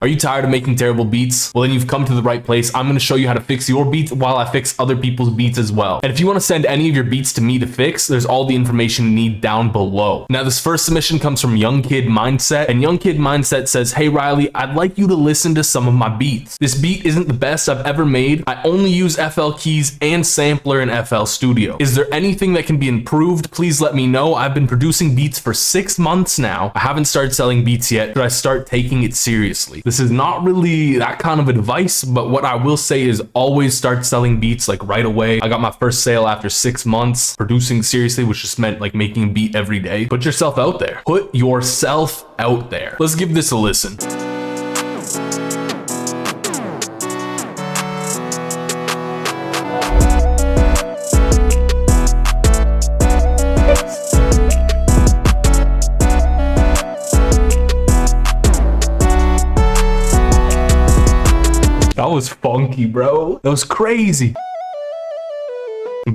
Are you tired of making terrible beats? Well, then you've come to the right place. I'm going to show you how to fix your beats while I fix other people's beats as well. And if you want to send any of your beats to me to fix, there's all the information you need down below. Now, this first submission comes from Young Kid Mindset, and Young Kid Mindset says, "Hey Riley, I'd like you to listen to some of my beats. This beat isn't the best I've ever made. I only use FL Keys and Sampler in FL Studio. Is there anything that can be improved? Please let me know. I've been producing beats for 6 months now. I haven't started selling beats yet. Should I start taking it seriously?" This is not really that kind of advice, but what I will say is always start selling beats like right away. I got my first sale after 6 months. Producing seriously, which just meant like making a beat every day. Put yourself out there. Put yourself out there. Let's give this a listen. That was funky, bro. That was crazy.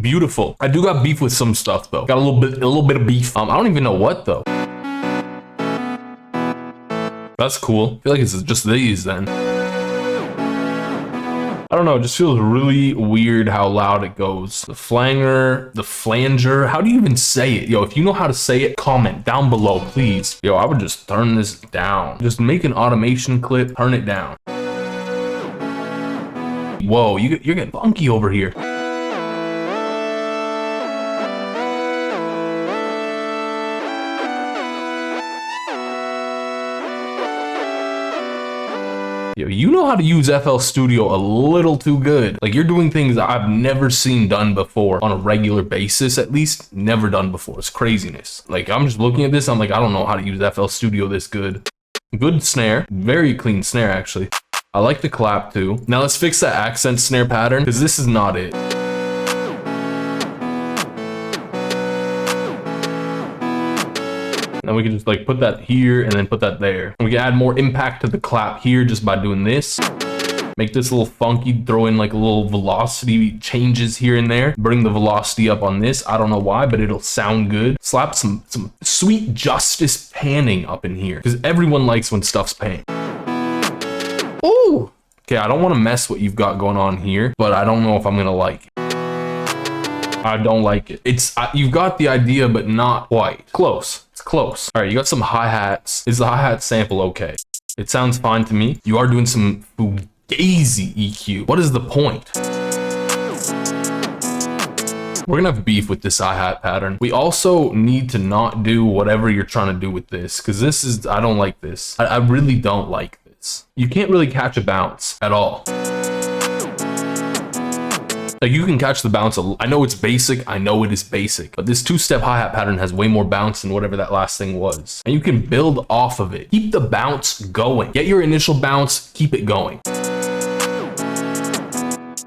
Beautiful. I do got beef with some stuff though. Got a little bit of beef. I don't even know what though. That's cool. I feel like it's just these then. I don't know, it just feels really weird how loud it goes. The flanger, how do you even say it? Yo, if you know how to say it, comment down below, please. Yo, I would just turn this down. Just make an automation clip, turn it down. Whoa, you're getting funky over here. Yo, you know how to use FL Studio a little too good. Like, you're doing things I've never seen done before on a regular basis, at least. Never done before. It's craziness. Like, I'm just looking at this, I'm like, I don't know how to use FL Studio this good. Good snare. Very clean snare, actually. I like the clap too. Now let's fix that accent snare pattern, because this is not it. Now we can just like put that here and then put that there. And we can add more impact to the clap here just by doing this. Make this a little funky, throw in like a little velocity changes here and there. Bring the velocity up on this. I don't know why, but it'll sound good. Slap some sweet justice panning up in here, because everyone likes when stuff's panned. Ooh. Okay, I don't want to mess what you've got going on here, but I don't know if I'm gonna like it. I don't like it. You've got the idea, but not quite. Close. It's close. All right, you got some hi-hats. Is the hi-hat sample okay? It sounds fine to me. You are doing some fugazi EQ. What is the point? We're gonna have beef with this hi-hat pattern. We also need to not do whatever you're trying to do with this, because I don't like this. I really don't like this. You can't really catch a bounce at all. Like, you can catch the bounce. I know it's basic. I know it is basic, but this 2-step hi-hat pattern has way more bounce than whatever that last thing was. And you can build off of it. Keep the bounce going. Get your initial bounce, keep it going.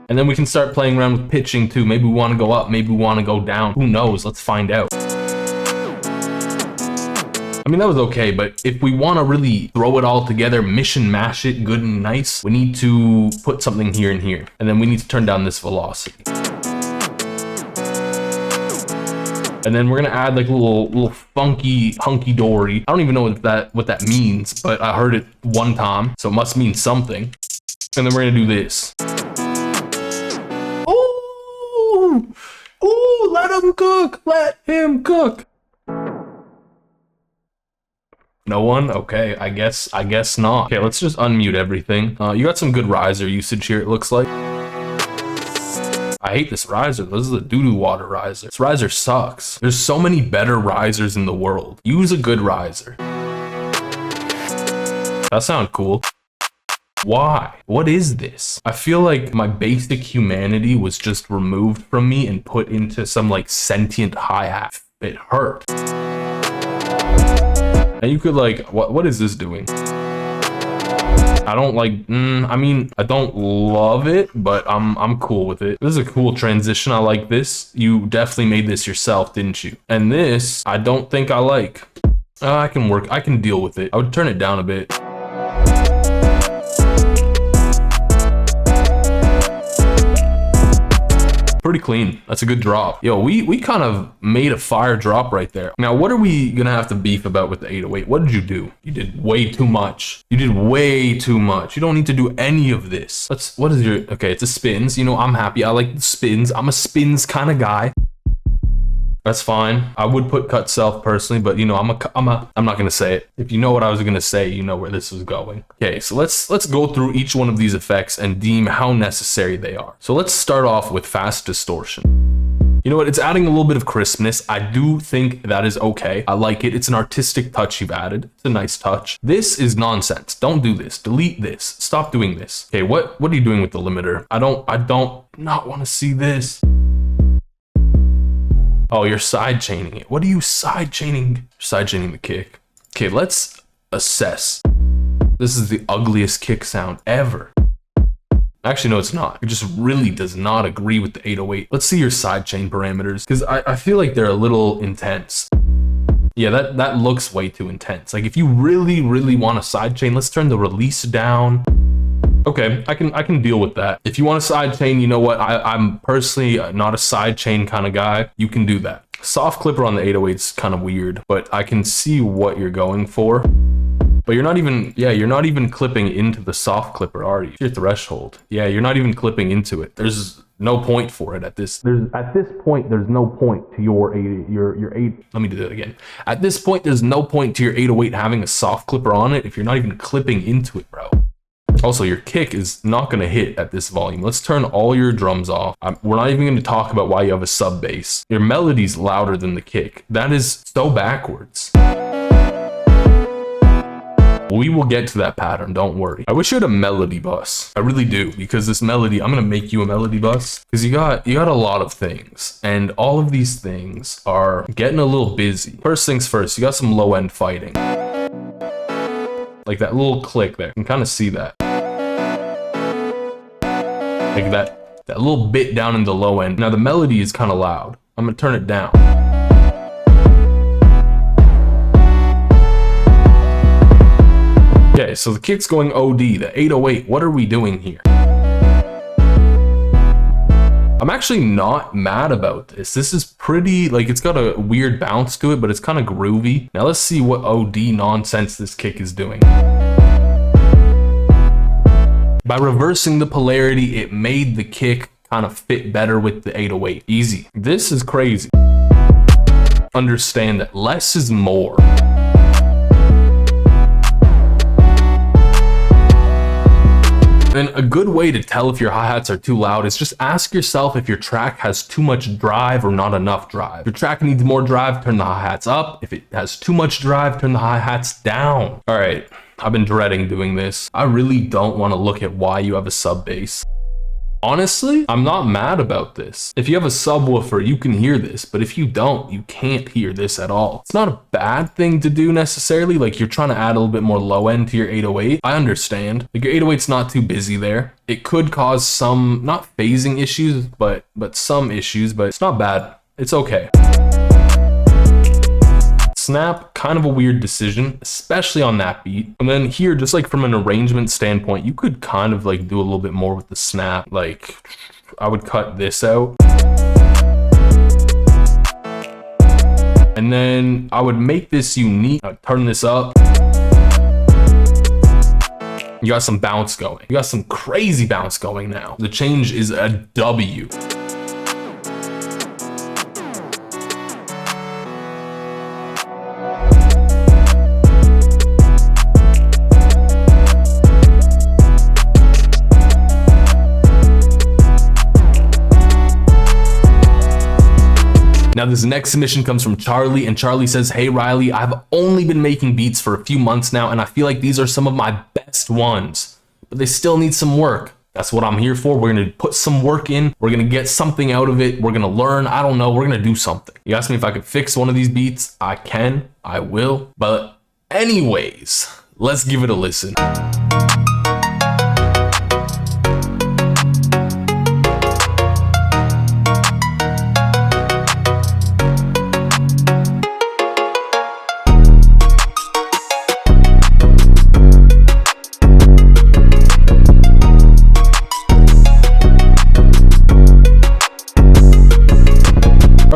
And then we can start playing around with pitching too. Maybe we want to go up, maybe we want to go down. Who knows? Let's find out. I mean, that was okay, but if we want to really throw it all together, mash it good and nice, we need to put something here and here. And then we need to turn down this velocity. And then we're gonna add like a little funky hunky-dory. I don't even know what that means, but I heard it one time, so it must mean something. And then we're gonna do this. Ooh! Ooh, let him cook! Let him cook! No one? Okay, I guess not. Okay, let's just unmute everything. You got some good riser usage here, it looks like. I hate this riser. This is a doo-doo water riser. This riser sucks. There's so many better risers in the world. Use a good riser. That sounds cool. Why? What is this? I feel like my basic humanity was just removed from me and put into some like sentient hi-hat. It hurt. And you could like, what is this doing? I don't like, I mean, I don't love it, but I'm cool with it. This is a cool transition. I like this. You definitely made this yourself, didn't you? And this, I don't think I like. I can deal with it. I would turn it down a bit. Pretty clean. That's a good drop. Yo, we kind of made a fire drop right there. Now, what are we gonna have to beef about with the 808? What did you do? You did way too much. You did way too much. You don't need to do any of this. What is your, okay, it's a spins. You know, I'm happy. I like the spins. I'm a spins kind of guy. That's fine. I would put cut self personally, but you know, I'm not gonna say it. If you know what I was gonna say, you know where this was going. Okay, so let's go through each one of these effects and deem how necessary they are. So let's start off with fast distortion. You know what? It's adding a little bit of crispness. I do think that is okay. I like it. It's an artistic touch you've added. It's a nice touch. This is nonsense. Don't do this. Delete this. Stop doing this. Okay, what are you doing with the limiter? I don't not want to see this. Oh, you're side chaining it. What are you side chaining? Side chaining the kick. Okay, let's assess. This is the ugliest kick sound ever. Actually, no, it's not. It just really does not agree with the 808. Let's see your sidechain parameters, because I feel like they're a little intense. Yeah, that looks way too intense. Like if you really, really want a sidechain, let's turn the release down. Okay, I can deal with that. If you want a sidechain, you know what? I'm personally not a sidechain kind of guy. You can do that. Soft clipper on the 808 is kind of weird, but I can see what you're going for. But you're not even, yeah, you're not even clipping into the soft clipper, are you? Your threshold. Yeah, you're not even clipping into it. There's no point for it at this. At this point, there's no point to your 8. Let me do that again. At this point, there's no point to your 808 having a soft clipper on it if you're not even clipping into it, bro. Also, your kick is not going to hit at this volume. Let's turn all your drums off. We're not even going to talk about why you have a sub bass. Your melody's louder than the kick. That is so backwards. We will get to that pattern, don't worry. I wish you had a melody bus. I really do, because this melody, I'm gonna make you a melody bus, because you got a lot of things, and all of these things are getting a little busy. First things first, you got some low end fighting. Like that little click there, you can kind of see that. Like that little bit down in the low end. Now the melody is kind of loud. I'm gonna turn it down. Okay, so the kick's going OD, the 808, what are we doing here? I'm actually not mad about this. This is pretty, like, it's got a weird bounce to it, but it's kind of groovy. Now let's see what OD nonsense this kick is doing. By reversing the polarity, it made the kick kind of fit better with the 808. Easy. This is crazy. Understand that less is more. And a good way to tell if your hi-hats are too loud is just ask yourself if your track has too much drive or not enough drive. If your track needs more drive, turn the hi-hats up. If it has too much drive, turn the hi-hats down. All right, I've been dreading doing this. I really don't want to look at why you have a sub bass. Honestly, I'm not mad about this. If you have a subwoofer, you can hear this, but if you don't, you can't hear this at all. It's not a bad thing to do necessarily, like you're trying to add a little bit more low end to your 808. I understand. Like your 808's not too busy there. It could cause some, not phasing issues, but some issues, but it's not bad. It's okay. Snap, kind of a weird decision, especially on that beat. And then here, just like from an arrangement standpoint, you could kind of like do a little bit more with the snap. Like I would cut this out. And then I would make this unique. I'd turn this up. You got some bounce going. You got some crazy bounce going now. The change is a W. Now this next submission comes from Charlie, and Charlie says, "Hey Riley, I've only been making beats for a few months now, and I feel like these are some of my best ones, but they still need some work. That's what I'm here for. We're gonna put some work in. We're gonna get something out of it. We're gonna learn. I don't know. We're gonna do something." You asked me if I could fix one of these beats. I can. I will. But anyways, let's give it a listen.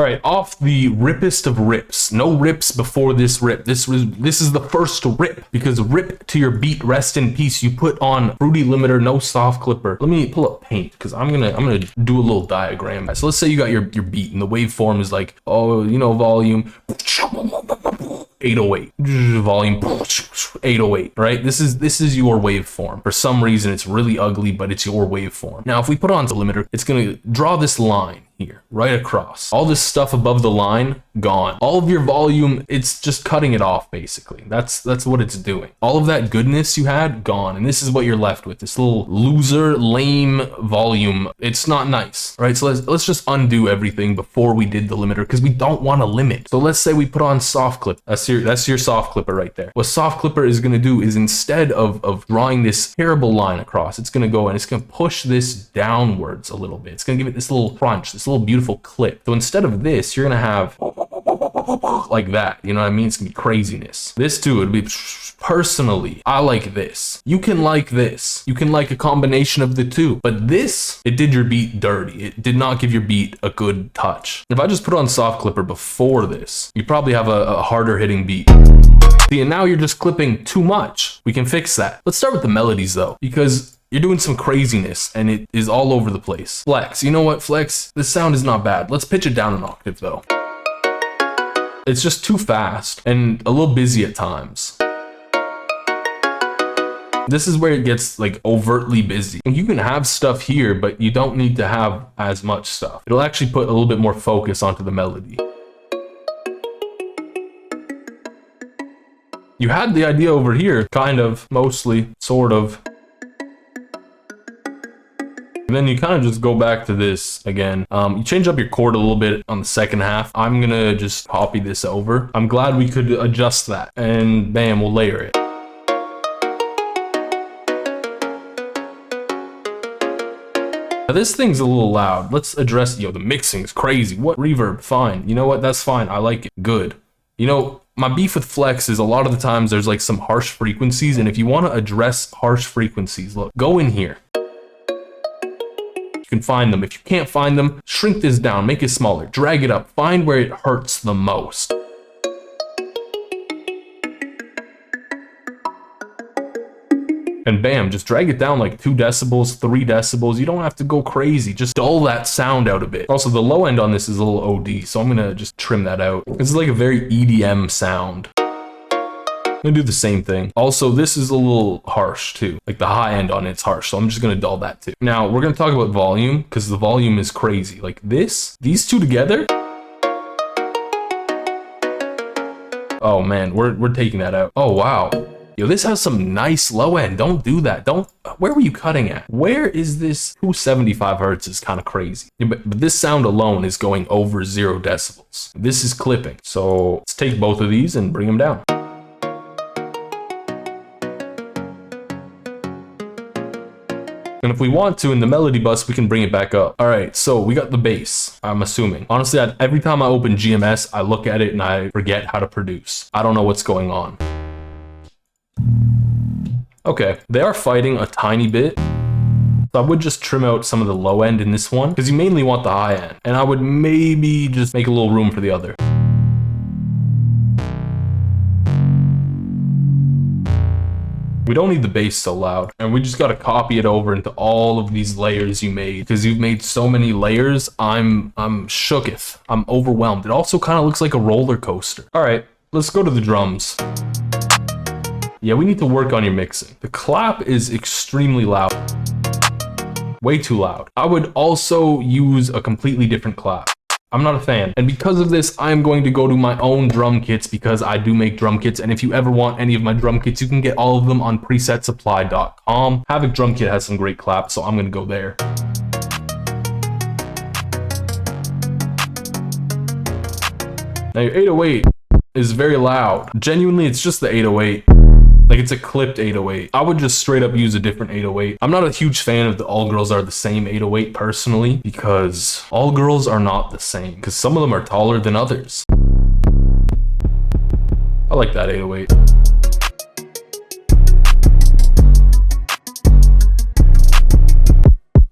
All right, off the rippest of rips. No rips before this rip. This is the first rip, because rip to your beat, rest in peace. You put on Fruity Limiter, no soft clipper. Let me pull up paint, because I'm gonna do a little diagram. So let's say you got your beat and the waveform is like, oh, you know, volume 808, volume 808, right? This is your waveform. For some reason it's really ugly, but it's your waveform. Now if we put on the limiter, it's gonna draw this line here, right across. All this stuff above the line, gone. All of your volume, it's just cutting it off basically. That's what it's doing. All of that goodness you had, gone. And this is what you're left with, this little loser, lame volume. It's not nice, right? So let's just undo everything before we did the limiter, because we don't want to limit. So let's say we put on soft clip. That's your soft clipper right there. What soft clipper is going to do is, instead of drawing this terrible line across, it's going to go and it's going to push this downwards a little bit. It's going to give it this little crunch, this little beautiful clip. So instead of this, you're going to have like that. You know what I mean? It's going to be craziness. This too would be, personally, I like this. You can like this. You can like a combination of the two. But this, it did your beat dirty. It did not give your beat a good touch. If I just put on soft clipper before this, you probably have a harder hitting beat. See, and now you're just clipping too much. We can fix that. Let's start with the melodies though, because you're doing some craziness and it is all over the place. Flex, you know what, Flex? This sound is not bad. Let's pitch it down an octave though. It's just too fast and a little busy at times. This is where it gets like overtly busy. You can have stuff here, but you don't need to have as much stuff. It'll actually put a little bit more focus onto the melody. You had the idea over here, kind of, mostly, sort of. And then you kind of just go back to this again. You change up your chord a little bit on the second half. I'm gonna just copy this over. I'm glad we could adjust that. And bam, we'll layer it. Now this thing's a little loud. Let's address, the mixing's crazy. What reverb? Fine. You know what? That's fine. I like it. Good. You know, my beef with Flex is a lot of the times there's like some harsh frequencies. And if you want to address harsh frequencies, look, go in here. Can find them. If you can't find them, shrink this down, make it smaller, drag it up, find where it hurts the most. And bam, just drag it down like 2 decibels, 3 decibels. You don't have to go crazy, just dull that sound out a bit. Also, the low end on this is a little OD, so I'm gonna just trim that out. This is like a very EDM sound. I'm gonna do the same thing. Also, this is a little harsh too. Like the high end on it's harsh, so I'm just gonna dull that too. Now, we're gonna talk about volume, because the volume is crazy. Like these two together. Oh man, we're taking that out. Oh wow. Yo, this has some nice low end. Don't do that. Where were you cutting at? Where is this? 275 hertz is kind of crazy. Yeah, but this sound alone is going over 0 decibels. This is clipping. So let's take both of these and bring them down. And if we want to, in the melody bus, we can bring it back up. All right, so we got the bass, I'm assuming. Honestly, every time I open GMS, I look at it and I forget how to produce. I don't know what's going on. Okay, they are fighting a tiny bit. So I would just trim out some of the low end in this one, because you mainly want the high end. And I would maybe just make a little room for the other. We don't need the bass so loud, and we just got to copy it over into all of these layers you made, because you've made so many layers. I'm shooketh. I'm overwhelmed. It also kind of looks like a roller coaster. All right, let's go to the drums. Yeah, we need to work on your mixing. The clap is extremely loud. Way too loud. I would also use a completely different clap. I'm not a fan. And because of this, I'm going to go to my own drum kits, because I do make drum kits. And if you ever want any of my drum kits, you can get all of them on presetsupply.com. Havoc Drum Kit has some great claps, so I'm going to go there. Now your 808 is very loud. Genuinely, it's just the 808. Like, it's a clipped 808. I would just straight up use a different 808. I'm not a huge fan of the All Girls Are the Same 808 personally, because all girls are not the same, because some of them are taller than others. I like that 808.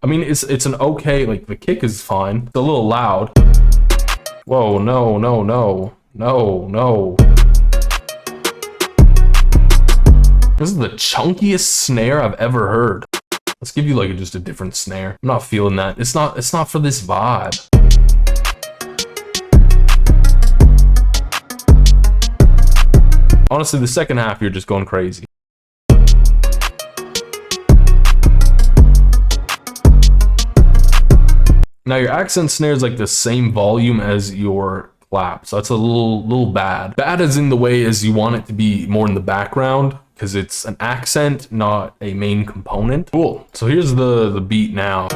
I mean, it's an okay, like the kick is fine. It's a little loud. Whoa, no, no, no, no, no. This is the chunkiest snare I've ever heard. Let's give you like just a different snare. I'm not feeling that. It's not for this vibe. Honestly, the second half, you're just going crazy. Now your accent snare is like the same volume as your clap, so that's a little bad. Bad as in the way as you want it to be more in the background, because it's an accent, not a main component. Cool, so here's the beat now.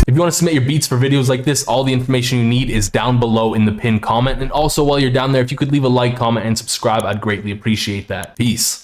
If you want to submit your beats for videos like this, all the information you need is down below in the pinned comment. And also while you're down there, if you could leave a like, comment, and subscribe, I'd greatly appreciate that. Peace.